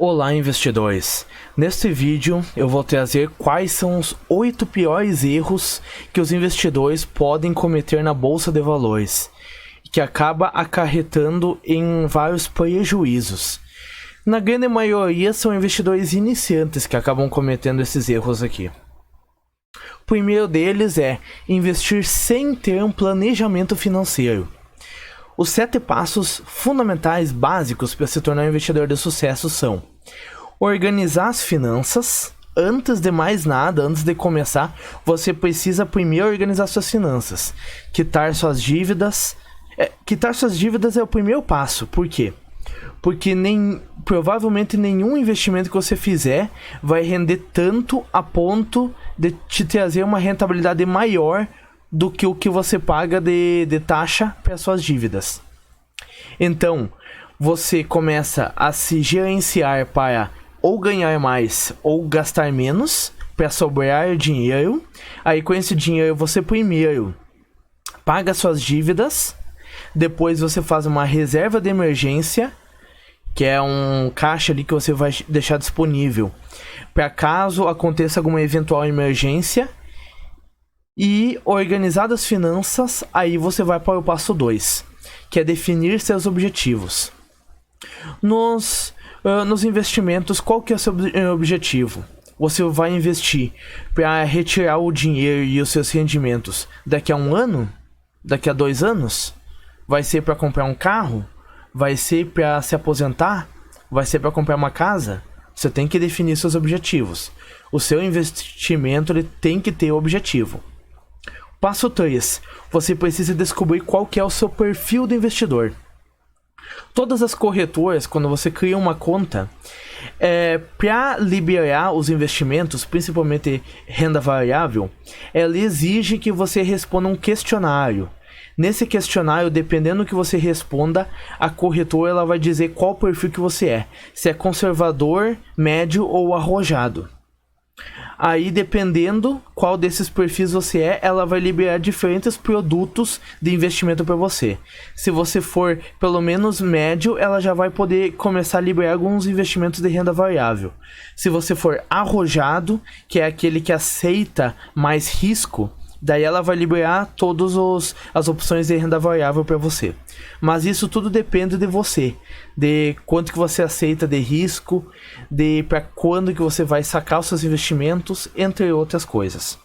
Olá, investidores! Neste vídeo eu vou trazer quais são os 8 piores erros que os investidores podem cometer na Bolsa de Valores, que acaba acarretando em vários prejuízos. Na grande maioria são investidores iniciantes que acabam cometendo esses erros aqui. O primeiro deles é investir sem ter um planejamento financeiro. Os 7 passos fundamentais básicos para se tornar um investidor de sucesso são: organizar as finanças. Antes de mais nada, antes de começar, você precisa primeiro organizar suas finanças. Quitar suas dívidas. Quitar suas dívidas é o primeiro passo. Por quê? Porque provavelmente nenhum investimento que você fizer vai render tanto a ponto de te trazer uma rentabilidade maior do que o que você paga de taxa para suas dívidas. Então, você começa a se gerenciar para ou ganhar mais ou gastar menos, para sobrar dinheiro. Aí com esse dinheiro você primeiro paga suas dívidas, depois você faz uma reserva de emergência, que é um caixa ali que você vai deixar disponível para caso aconteça alguma eventual emergência. E organizadas as finanças, aí você vai para o passo 2, que é definir seus objetivos. Nos investimentos, qual que é o seu objetivo? Você vai investir para retirar o dinheiro e os seus rendimentos daqui a 1 ano? Daqui a 2 anos? Vai ser para comprar um carro? Vai ser para se aposentar? Vai ser para comprar uma casa? Você tem que definir seus objetivos. O seu investimento ele tem que ter objetivo. Passo 3. Você precisa descobrir qual que é o seu perfil do investidor. Todas as corretoras, quando você cria uma conta, para liberar os investimentos, principalmente renda variável, ela exige que você responda um questionário. Nesse questionário, dependendo do que você responda, a corretora ela vai dizer qual perfil que você é. Se é conservador, médio ou arrojado. Aí, dependendo qual desses perfis você é, ela vai liberar diferentes produtos de investimento para você. Se você for pelo menos médio, ela já vai poder começar a liberar alguns investimentos de renda variável. Se você for arrojado, que é aquele que aceita mais risco, daí ela vai liberar todas as opções de renda variável para você. Mas isso tudo depende de você, de quanto que você aceita de risco, de para quando que você vai sacar os seus investimentos, entre outras coisas.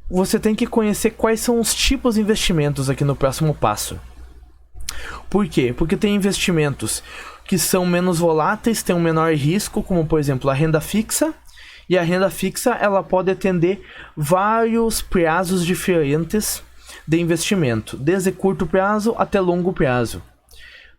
Você tem que conhecer quais são os tipos de investimentos aqui no próximo passo. Por quê? Porque tem investimentos que são menos voláteis, têm um menor risco, como por exemplo a renda fixa. E a renda fixa ela pode atender vários prazos diferentes de investimento, desde curto prazo até longo prazo.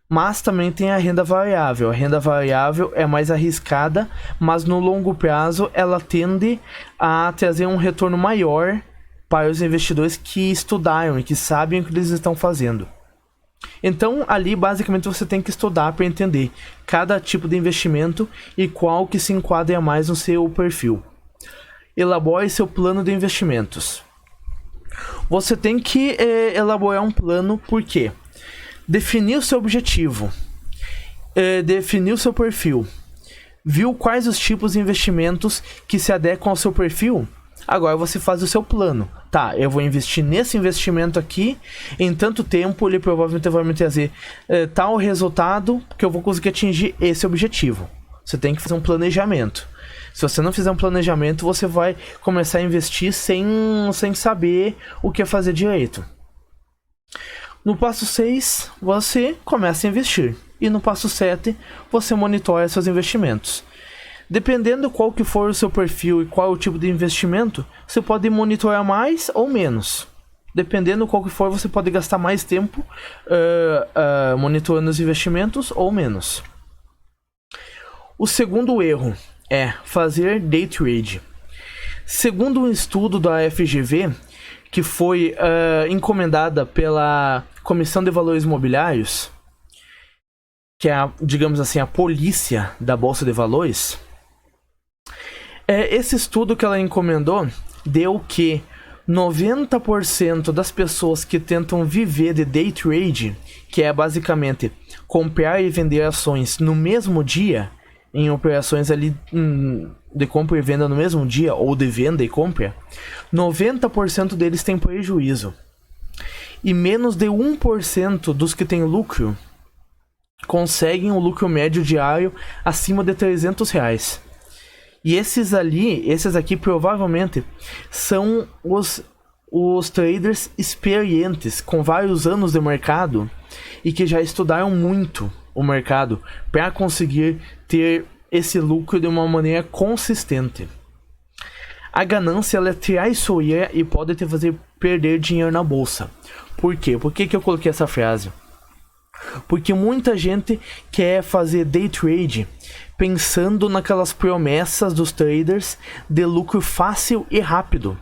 Mas também tem a renda variável. A renda variável é mais arriscada, mas no longo prazo ela tende a trazer um retorno maior para os investidores que estudaram e que sabem o que eles estão fazendo. Então ali basicamente você tem que estudar para entender cada tipo de investimento e qual que se enquadra mais no seu perfil. Elabore seu plano de investimentos. Você tem que elaborar um plano, por quê? Definir o seu objetivo, definir o seu perfil, viu quais os tipos de investimentos que se adequam ao seu perfil? Agora você faz o seu plano. Tá, eu vou investir nesse investimento aqui, em tanto tempo ele provavelmente vai me trazer tal resultado que eu vou conseguir atingir esse objetivo. Você tem que fazer um planejamento. Se você não fizer um planejamento, você vai começar a investir sem saber o que fazer direito. No passo 6, você começa a investir. E no passo 7, você monitora seus investimentos. Dependendo qual que for o seu perfil e qual o tipo de investimento, você pode monitorar mais ou menos. Dependendo qual que for, você pode gastar mais tempo monitorando os investimentos ou menos. O segundo erro é fazer day trade. Segundo um estudo da FGV, que foi encomendada pela Comissão de Valores Imobiliários, que é, digamos assim, a polícia da Bolsa de Valores, esse estudo que ela encomendou deu que 90% das pessoas que tentam viver de day trade, que é basicamente comprar e vender ações no mesmo dia, em operações ali de compra e venda no mesmo dia, ou de venda e compra, 90% deles têm prejuízo. E menos de 1% dos que têm lucro conseguem um lucro médio diário acima de R$300. E esses aqui provavelmente são os traders experientes, com vários anos de mercado e que já estudaram muito o mercado para conseguir ter esse lucro de uma maneira consistente. A ganância, ela é traiçoeira e pode te fazer perder dinheiro na bolsa. Por quê? Por que eu coloquei essa frase? Porque muita gente quer fazer day trade pensando naquelas promessas dos traders de lucro fácil e rápido.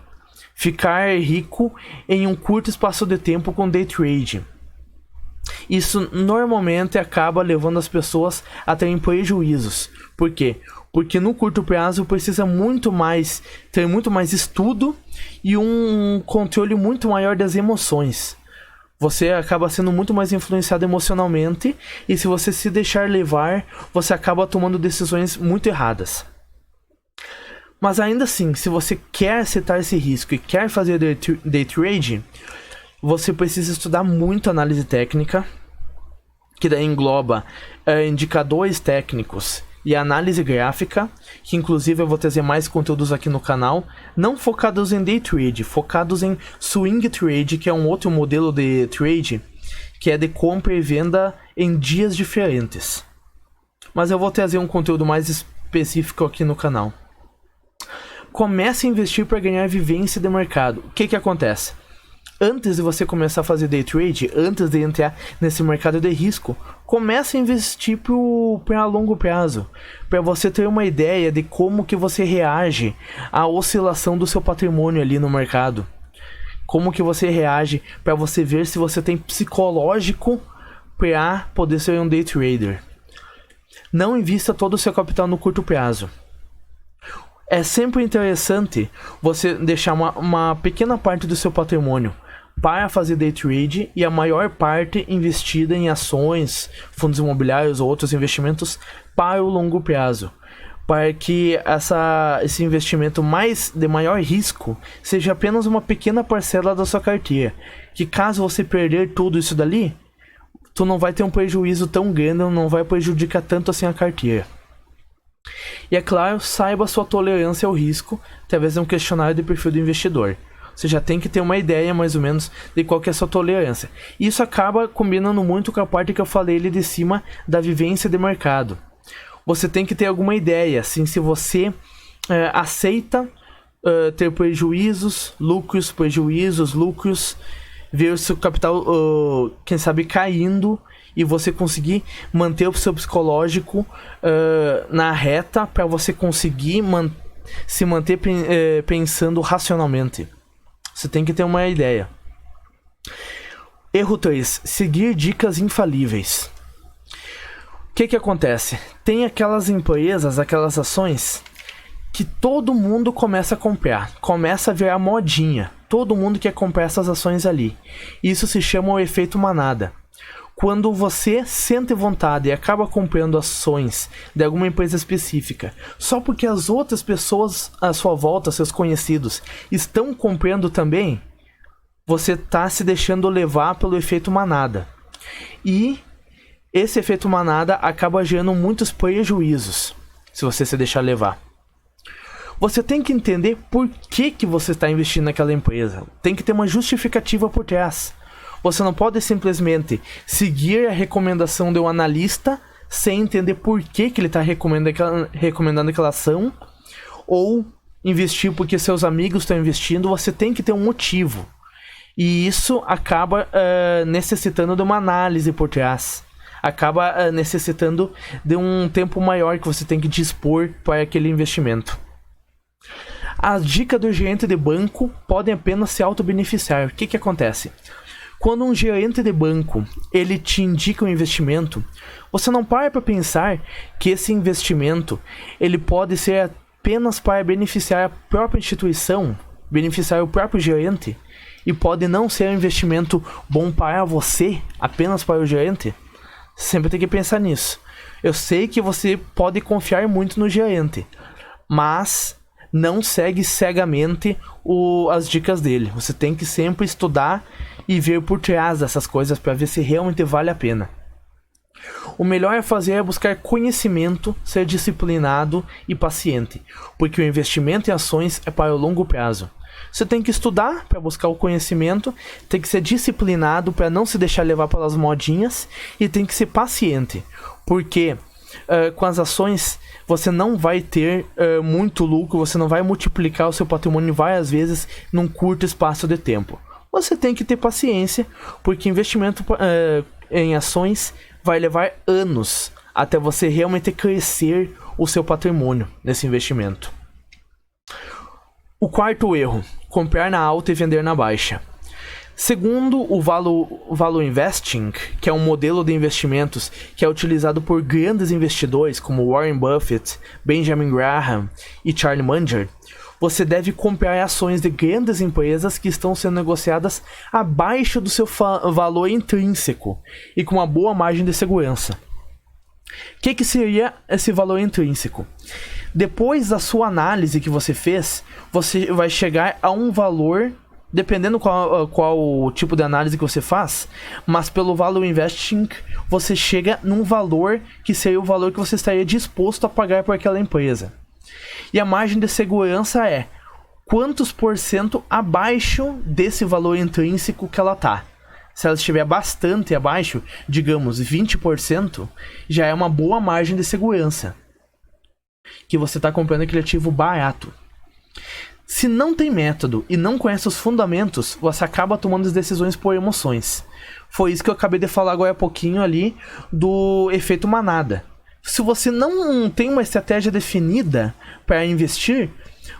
Ficar rico em um curto espaço de tempo com day trade. Isso normalmente acaba levando as pessoas a terem prejuízos. Por quê? Porque no curto prazo precisa ter muito mais estudo e um controle muito maior das emoções. Você acaba sendo muito mais influenciado emocionalmente, e se você se deixar levar, você acaba tomando decisões muito erradas. Mas ainda assim, se você quer aceitar esse risco e quer fazer day trade, você precisa estudar muito análise técnica, que daí engloba indicadores técnicos e análise gráfica, que inclusive eu vou trazer mais conteúdos aqui no canal, não focados em day trade, focados em swing trade, que é um outro modelo de trade, que é de compra e venda em dias diferentes. Mas eu vou trazer um conteúdo mais específico aqui no canal. Comece a investir para ganhar vivência de mercado. O que acontece? Antes de você começar a fazer day trade, antes de entrar nesse mercado de risco, comece a investir para longo prazo, para você ter uma ideia de como que você reage à oscilação do seu patrimônio ali no mercado. Como que você reage, para você ver se você tem psicológico para poder ser um day trader. Não invista todo o seu capital no curto prazo. É sempre interessante você deixar uma pequena parte do seu patrimônio para fazer day trade e a maior parte investida em ações, fundos imobiliários ou outros investimentos para o longo prazo, para que esse investimento de maior risco seja apenas uma pequena parcela da sua carteira, que caso você perder tudo isso dali, tu não vai ter um prejuízo tão grande, não vai prejudicar tanto assim a carteira. E é claro, saiba a sua tolerância ao risco através de um questionário de perfil do investidor. Você já tem que ter uma ideia mais ou menos de qual que é a sua tolerância. Isso acaba combinando muito com a parte que eu falei ali de cima da vivência de mercado. Você tem que ter alguma ideia, assim, se você aceita ter prejuízos, lucros, ver o seu capital, quem sabe, caindo, e você conseguir manter o seu psicológico na reta para você conseguir se manter pensando racionalmente. Você tem que ter uma ideia. Erro 3. Seguir dicas infalíveis. O que acontece? Tem aquelas empresas, aquelas ações que todo mundo começa a comprar. Começa a virar modinha. Todo mundo quer comprar essas ações ali. Isso se chama o efeito manada. Quando você sente vontade e acaba comprando ações de alguma empresa específica, só porque as outras pessoas à sua volta, seus conhecidos, estão comprando também, você está se deixando levar pelo efeito manada. E esse efeito manada acaba gerando muitos prejuízos, se você se deixar levar. Você tem que entender por que você está investindo naquela empresa. Tem que ter uma justificativa por trás. Você não pode simplesmente seguir a recomendação de um analista sem entender por que ele está recomendando aquela ação, ou investir porque seus amigos estão investindo. Você tem que ter um motivo. E isso acaba necessitando de uma análise por trás. Acaba necessitando de um tempo maior que você tem que dispor para aquele investimento. As dicas do gerente de banco podem apenas se auto-beneficiar. O que acontece? Quando um gerente de banco ele te indica um investimento, você não para pensar que esse investimento ele pode ser apenas para beneficiar a própria instituição, beneficiar o próprio gerente, e pode não ser um investimento bom para você, apenas para o gerente. Sempre tem que pensar nisso. Eu sei que você pode confiar muito no gerente, mas não segue cegamente as dicas dele. Você tem que sempre estudar e ver por trás dessas coisas para ver se realmente vale a pena. O melhor a fazer é buscar conhecimento, ser disciplinado e paciente, porque o investimento em ações é para o longo prazo. Você tem que estudar para buscar o conhecimento, tem que ser disciplinado para não se deixar levar pelas modinhas e tem que ser paciente, porque com as ações você não vai ter muito lucro, você não vai multiplicar o seu patrimônio várias vezes num curto espaço de tempo. Você tem que ter paciência, porque investimento em ações vai levar anos até você realmente crescer o seu patrimônio nesse investimento. O quarto erro: comprar na alta e vender na baixa. Segundo o Value Investing, que é um modelo de investimentos que é utilizado por grandes investidores como Warren Buffett, Benjamin Graham e Charlie Munger, você deve comprar ações de grandes empresas que estão sendo negociadas abaixo do seu valor intrínseco e com uma boa margem de segurança. O que seria esse valor intrínseco? Depois da sua análise que você fez, você vai chegar a um valor, dependendo qual o tipo de análise que você faz, mas pelo Value Investing, você chega num valor que seria o valor que você estaria disposto a pagar por aquela empresa. E a margem de segurança é quantos por cento abaixo desse valor intrínseco que ela tá. Se ela estiver bastante abaixo, digamos 20%, já é uma boa margem de segurança, que você está comprando aquele ativo barato. Se não tem método e não conhece os fundamentos, você acaba tomando as decisões por emoções. Foi isso que eu acabei de falar agora há pouquinho ali do efeito manada. Se você não tem uma estratégia definida para investir,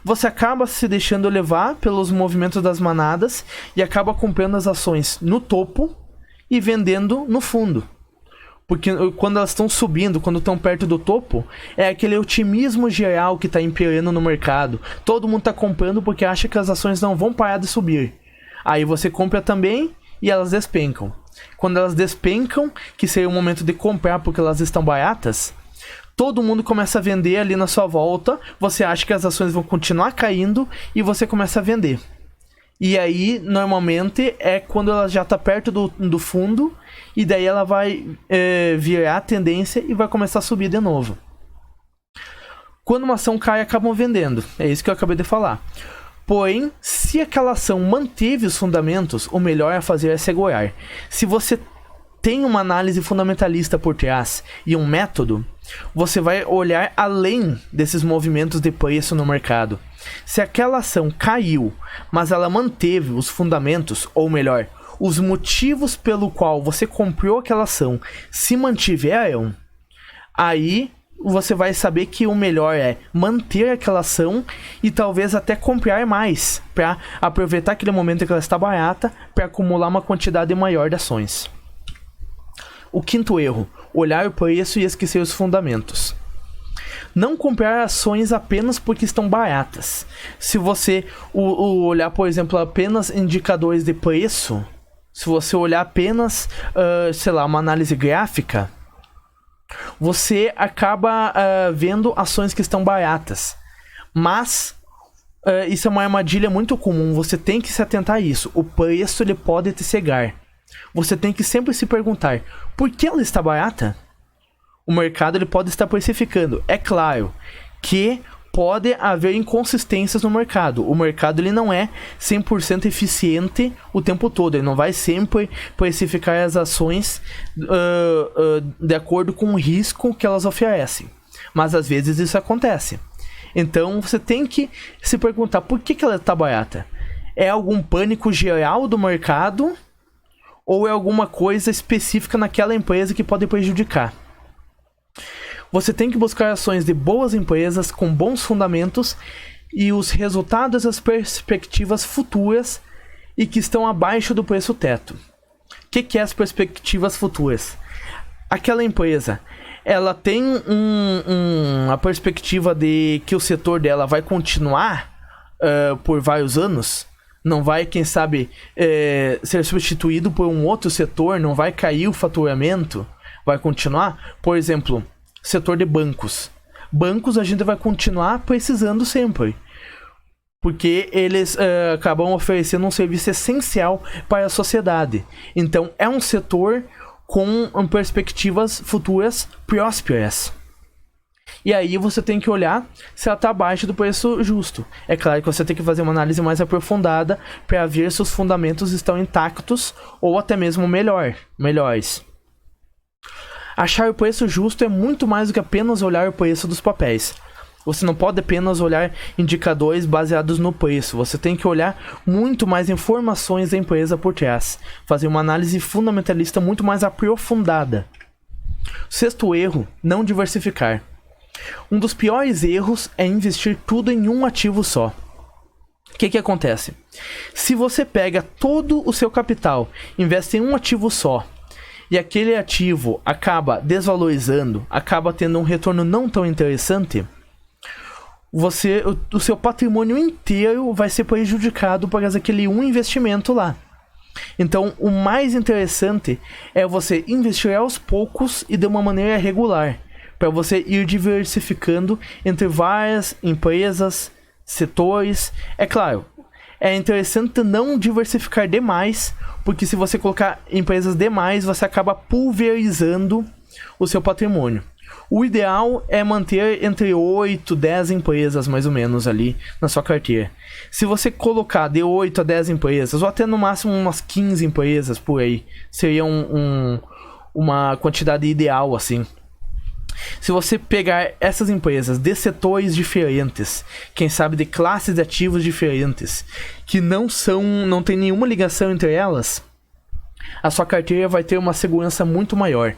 você acaba se deixando levar pelos movimentos das manadas e acaba comprando as ações no topo e vendendo no fundo. Porque quando elas estão subindo, quando estão perto do topo, é aquele otimismo geral que está imperando no mercado. Todo mundo está comprando porque acha que as ações não vão parar de subir. Aí você compra também e elas despencam. Quando elas despencam, que seria o momento de comprar porque elas estão baratas, todo mundo começa a vender ali na sua volta, você acha que as ações vão continuar caindo e você começa a vender. E aí, normalmente, é quando ela já está perto do fundo e daí ela vai virar a tendência e vai começar a subir de novo. Quando uma ação cai, acabam vendendo. É isso que eu acabei de falar. Porém, se aquela ação manteve os fundamentos, o melhor a fazer é segurar. Se você tem uma análise fundamentalista por trás e um método, você vai olhar além desses movimentos de preço no mercado. Se aquela ação caiu, mas ela manteve os fundamentos, ou melhor, os motivos pelo qual você comprou aquela ação se mantiveram, aí você vai saber que o melhor é manter aquela ação e talvez até comprar mais, para aproveitar aquele momento em que ela está barata, para acumular uma quantidade maior de ações. O quinto erro: olhar o preço e esquecer os fundamentos. Não comprar ações apenas porque estão baratas. Se você olhar, por exemplo, apenas indicadores de preço, se você olhar apenas, uma análise gráfica, você acaba vendo ações que estão baratas. Mas isso é uma armadilha muito comum, você tem que se atentar a isso. O preço ele pode te cegar. Você tem que sempre se perguntar, por que ela está barata? O mercado ele pode estar precificando. É claro que pode haver inconsistências no mercado. O mercado ele não é 100% eficiente o tempo todo. Ele não vai sempre precificar as ações de acordo com o risco que elas oferecem. Mas às vezes isso acontece. Então você tem que se perguntar, por que ela está barata? É algum pânico geral do mercado? Ou é alguma coisa específica naquela empresa que pode prejudicar? Você tem que buscar ações de boas empresas com bons fundamentos e os resultados e as perspectivas futuras e que estão abaixo do preço teto. O que é as perspectivas futuras? Aquela empresa, ela tem a perspectiva de que o setor dela vai continuar por vários anos? Não vai, quem sabe, ser substituído por um outro setor? Não vai cair o faturamento? Vai continuar? Por exemplo, setor de bancos. Bancos a gente vai continuar precisando sempre, porque eles acabam oferecendo um serviço essencial para a sociedade. Então é um setor com perspectivas futuras prósperas. E aí você tem que olhar se ela está abaixo do preço justo. É claro que você tem que fazer uma análise mais aprofundada para ver se os fundamentos estão intactos ou até mesmo melhores. Achar o preço justo é muito mais do que apenas olhar o preço dos papéis. Você não pode apenas olhar indicadores baseados no preço. Você tem que olhar muito mais informações da empresa por trás. Fazer uma análise fundamentalista muito mais aprofundada. Sexto erro, não diversificar. Um dos piores erros é investir tudo em um ativo só. O que acontece? Se você pega todo o seu capital, investe em um ativo só, e aquele ativo acaba desvalorizando, acaba tendo um retorno não tão interessante, o seu patrimônio inteiro vai ser prejudicado por causa daquele um investimento lá. Então, o mais interessante é você investir aos poucos e de uma maneira regular, para você ir diversificando entre várias empresas, setores. É claro, é interessante não diversificar demais, porque se você colocar empresas demais, você acaba pulverizando o seu patrimônio. O ideal é manter entre 8 e 10 empresas, mais ou menos, ali na sua carteira. Se você colocar de 8 a 10 empresas, ou até no máximo umas 15 empresas por aí, seria uma quantidade ideal, assim. Se você pegar essas empresas de setores diferentes, quem sabe de classes de ativos diferentes, que não tem nenhuma ligação entre elas, a sua carteira vai ter uma segurança muito maior.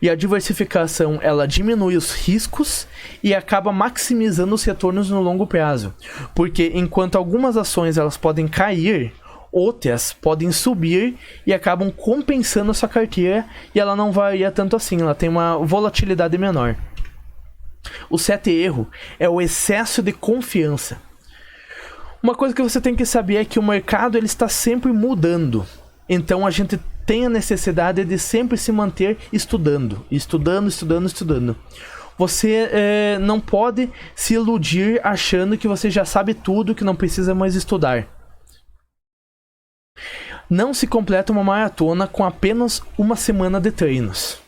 E a diversificação, ela diminui os riscos e acaba maximizando os retornos no longo prazo. Porque enquanto algumas ações elas podem cair, outras podem subir e acabam compensando a sua carteira, e ela não varia tanto assim, ela tem uma volatilidade menor. O sétimo erro é o excesso de confiança. Uma coisa que você tem que saber é que o mercado ele está sempre mudando. Então a gente tem a necessidade de sempre se manter estudando. Você não pode se iludir achando que você já sabe tudo, que não precisa mais estudar. Não se completa uma maratona com apenas uma semana de treinos.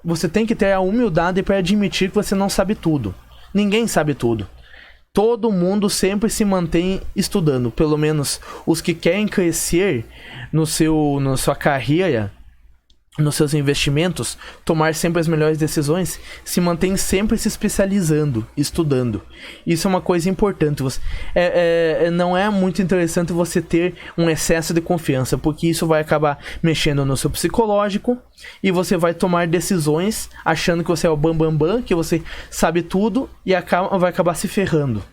Você tem que ter a humildade para admitir que você não sabe tudo. Ninguém sabe tudo. Todo mundo sempre se mantém estudando. Pelo menos os que querem crescer na sua carreira, nos seus investimentos, tomar sempre as melhores decisões, se mantém sempre se especializando, estudando. Isso é uma coisa importante. Não é muito interessante você ter um excesso de confiança, porque isso vai acabar mexendo no seu psicológico e você vai tomar decisões achando que você é o bambambam, que você sabe tudo, e vai acabar se ferrando.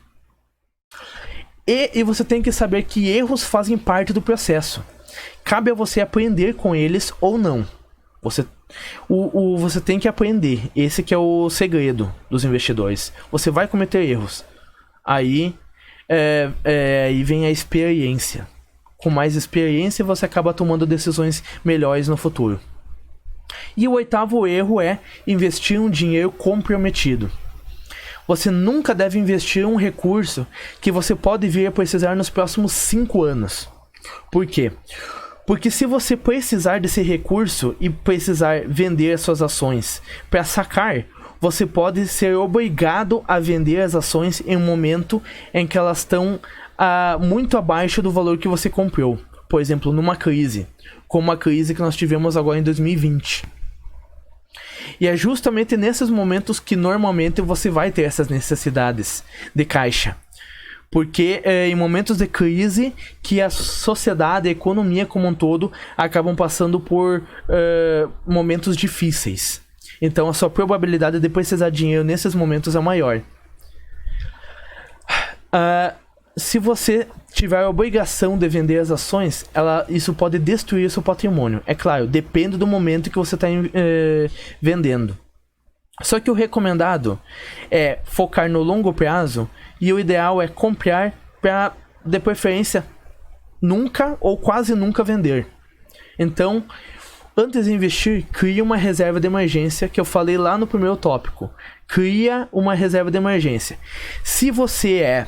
E você tem que saber que erros fazem parte do processo. Cabe a você aprender com eles ou não. Você tem que aprender. Esse que é o segredo dos investidores. Você vai cometer erros. Aí vem a experiência. Com mais experiência, você acaba tomando decisões melhores no futuro. E o oitavo erro é investir um dinheiro comprometido. Você nunca deve investir um recurso que você pode vir a precisar nos próximos 5 anos. Por quê? Porque se você precisar desse recurso e precisar vender as suas ações para sacar, você pode ser obrigado a vender as ações em um momento em que elas estão muito abaixo do valor que você comprou. Por exemplo, numa crise, como a crise que nós tivemos agora em 2020. E é justamente nesses momentos que normalmente você vai ter essas necessidades de caixa. Porque em momentos de crise que a sociedade, a economia como um todo, acabam passando por momentos difíceis. Então a sua probabilidade de precisar de dinheiro nesses momentos é maior. Se você tiver a obrigação de vender as ações, isso pode destruir seu patrimônio. É claro, depende do momento que você está vendendo. Só que o recomendado é focar no longo prazo, e o ideal é comprar para, de preferência, nunca ou quase nunca vender. Então, Antes de investir, crie uma reserva de emergência, que eu falei lá no primeiro tópico. Cria uma reserva de emergência. Se você é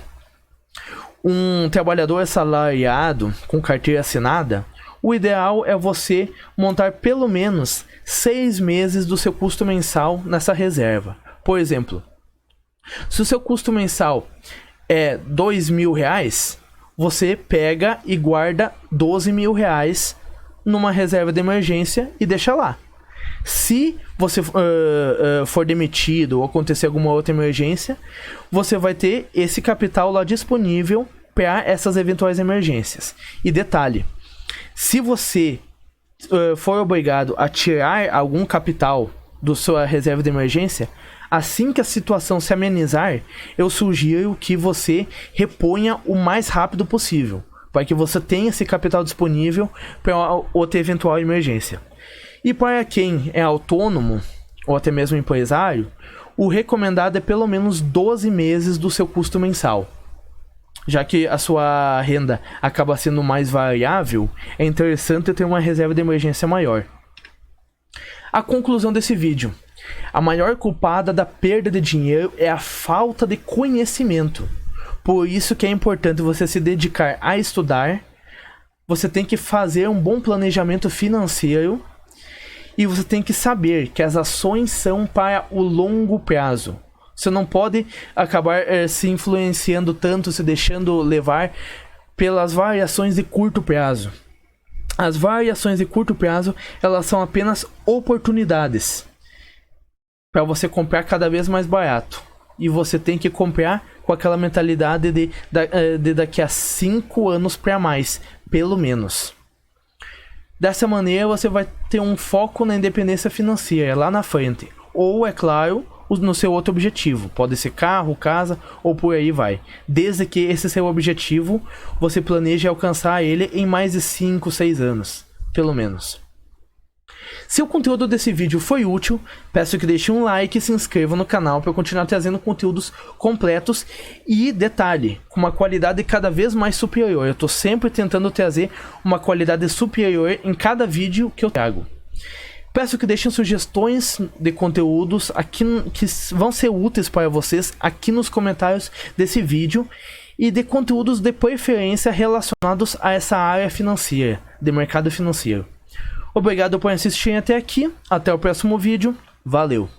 um trabalhador assalariado com carteira assinada, o ideal é você montar pelo menos 6 meses do seu custo mensal nessa reserva. Por exemplo, se o seu custo mensal é R$2.000, você pega e guarda R$12.000 numa reserva de emergência e deixa lá. Se você for demitido ou acontecer alguma outra emergência, você vai ter esse capital lá disponível para essas eventuais emergências. E detalhe, se você for obrigado a tirar algum capital da sua reserva de emergência, assim que a situação se amenizar, eu sugiro que você reponha o mais rápido possível, para que você tenha esse capital disponível para outra eventual emergência. E para quem é autônomo, ou até mesmo empresário, o recomendado é pelo menos 12 meses do seu custo mensal. Já que a sua renda acaba sendo mais variável, é interessante ter uma reserva de emergência maior. A conclusão desse vídeo: a maior culpada da perda de dinheiro é a falta de conhecimento. Por isso que é importante você se dedicar a estudar, você tem que fazer um bom planejamento financeiro e você tem que saber que as ações são para o longo prazo. Você não pode acabar se influenciando tanto, se deixando levar pelas variações de curto prazo. As variações de curto prazo, elas são apenas oportunidades para você comprar cada vez mais barato. E você tem que comprar com aquela mentalidade de daqui a 5 anos para mais, pelo menos. Dessa maneira você vai ter um foco na independência financeira lá na frente. Ou, é claro, no seu outro objetivo. Pode ser carro, casa ou por aí vai. Desde que esse seu objetivo, você planeje alcançar ele em mais de 5, 6 anos, pelo menos. Se o conteúdo desse vídeo foi útil, peço que deixe um like e se inscreva no canal para eu continuar trazendo conteúdos completos e, detalhe, com uma qualidade cada vez mais superior. Eu estou sempre tentando trazer uma qualidade superior em cada vídeo que eu trago. Peço que deixem sugestões de conteúdos aqui que vão ser úteis para vocês aqui nos comentários desse vídeo e de conteúdos de preferência relacionados a essa área financeira, de mercado financeiro. Obrigado por assistirem até aqui, até o próximo vídeo, valeu!